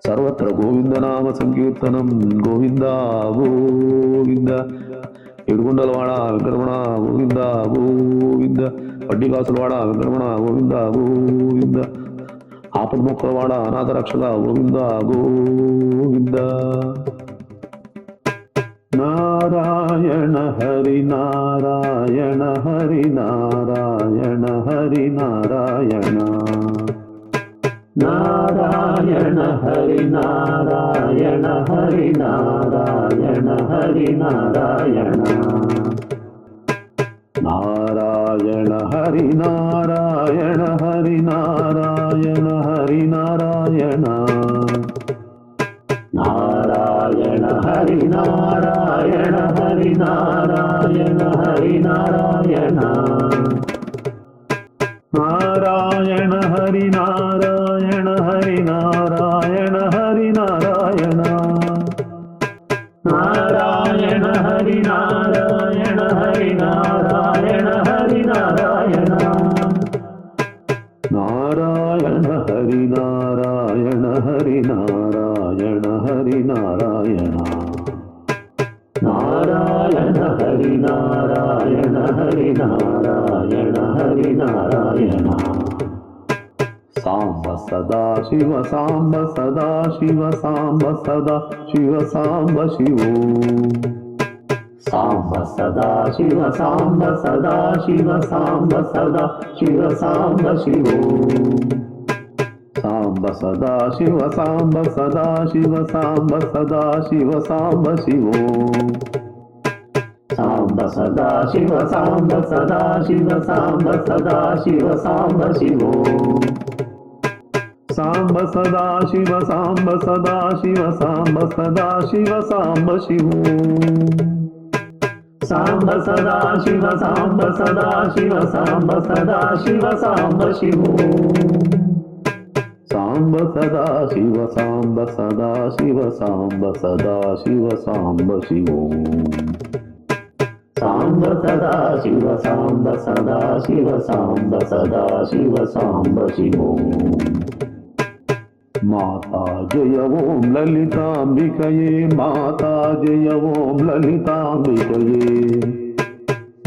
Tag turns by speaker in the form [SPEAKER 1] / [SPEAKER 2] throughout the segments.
[SPEAKER 1] సర్వత్ర గోవిందనామ సంకీర్తనం గోవింద గోవింద. ఏడుగుండలవాడ వెంకటరమణ గోవింద గోవింద. పడ్డికాసులవాడ వెంకటరమణ గోవింద గోవింద. ఆపద్ముక్కలవాడ అనాథ రక్షక గోవింద గోవింద. నారాయణ హరి నారాయణ హరి నారాయణ హరి నారాయణ. నారాయణ హరి నారాయణ హరి నారాయణ హరి నారాయణ. నారాయణ హరి నారాయణ హరి నారాయణ హరి నారాయణ. నారాయణ హరి నారాయణ హరి నారాయణ హరి నారాయణ. నారాయణ హరి నారాయణ హరి నారాయణ హరి నారాయణ. నారాయణ హరి నారాయణ హరి నారాయణ హరి నారాయణ. నారాయణ హరి నారాయణ హరి నారాయణ హరి నారాయణ. నారాయణ హరి నారాయణ హరి నారాయణ హరి నారాయణ. సాంబ సదా శివ సాంబ సదా శివ సాంబ సదా శివ సాంబ శివో. సాంబ సదా శివ సాంబ సదా శివ సాంబ సదా శివ సాంబ శివో. సాంబ సదా శివ సాంబ సదా శివ సాంబ సదా శివ సాంబ శివో. సాంబ సదా శివ సాంబ సదా శివ సాంబ సదా శివ సాంబ శివో. సాంబ సదా శివ సాంబ సదా శివ సాంబ సదా శివ సాంబ శివో. సాంబ సదా శివ సాంబ సదా శివ సాంబ సదా శివ సాంబ శివో. సాంబ సదా శివ సాంబ సదా శివ సాంబ సదా శివ సాంబ శివో. సాంబ సదా శివ సాంబ సదా శివ సాంబ సదా శివ సాంబ శివో. మాతా జయ ఓం లలితాంబికయే మాతా జయ ఓం లలితాంబికయే.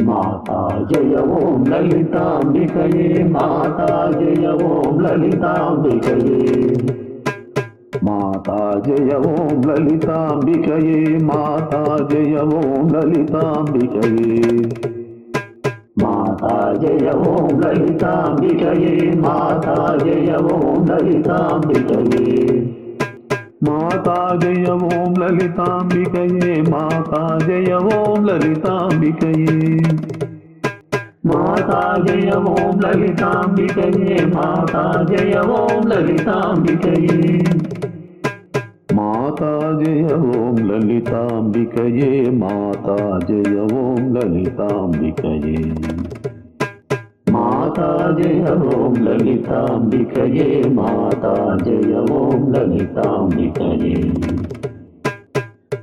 [SPEAKER 1] మాతా జయ ఓం లలితాంబికయే మాతా జయ ఓం లలితాంబికయే. మాతా జయ ఓం లలితాంబికయే మాతా జయ ఓం లలితాంబికయే. మాతా జయ ఓం లలితాంబికయే మాతా జయ ఓం లలితాంబికయే. మాతా జయ ఓం లలితాంబికయే మాతా జయ ఓం లలితాంబికయే. మాతా జయ ఓం లలితాంబికయే మాతా జయ ఓం లలితాంబికయే. మాతా జయ ఓం లలితాంబికయే మాతా జయ ఓం లలితాంబికయే. మాతా జయ ఓం లలితాంబికయే మాతా జయ ఓం లలితాంబికయే.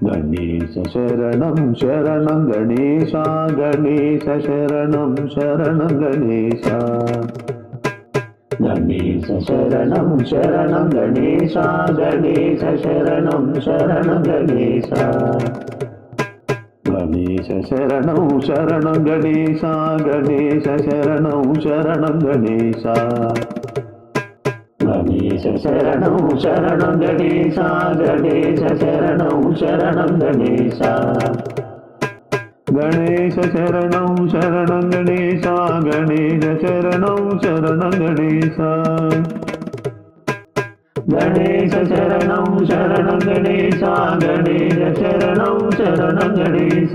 [SPEAKER 1] గణేశ శరణం శరణం గణేశ గణేశ శరణం శరణం గణేశ. గణేశ శరణం శరణం గణేశ గణేశ శరణం శరణం గణేశ. గణేశ శరణం శరణం గణేశ గణేశ శరణం శరణం గణేశ. గణేశ శరణం శరణం గణేశ గణేశ శరణం శరణం గణేశ. గణేశ శరణం శరణం గణేశ గణేశ శరణం శరణం గణేశ. గణేశ శరణం శరణం గణేశ గణేశ శరణం శరణం గణేశ.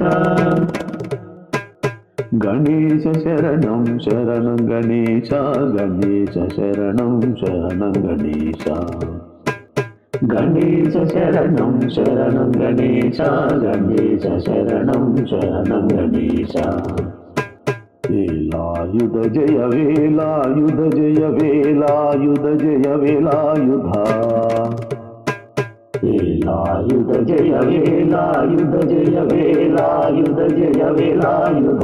[SPEAKER 1] గణేశ శరణం శరణం గణేశ గణేశ శరణం శరణం గణేశ. గణేశ శరణం శరణం గణేశ గణేశ శరణం శరణం గణేశ. వేలాయుధ జయ వేలాయుధ జయ వేలాయుధ జయ వేలాయుధ. వేలాయుధ జయ వేలాయుధ జయ వేలాయుధ జయ వేలాయుధ.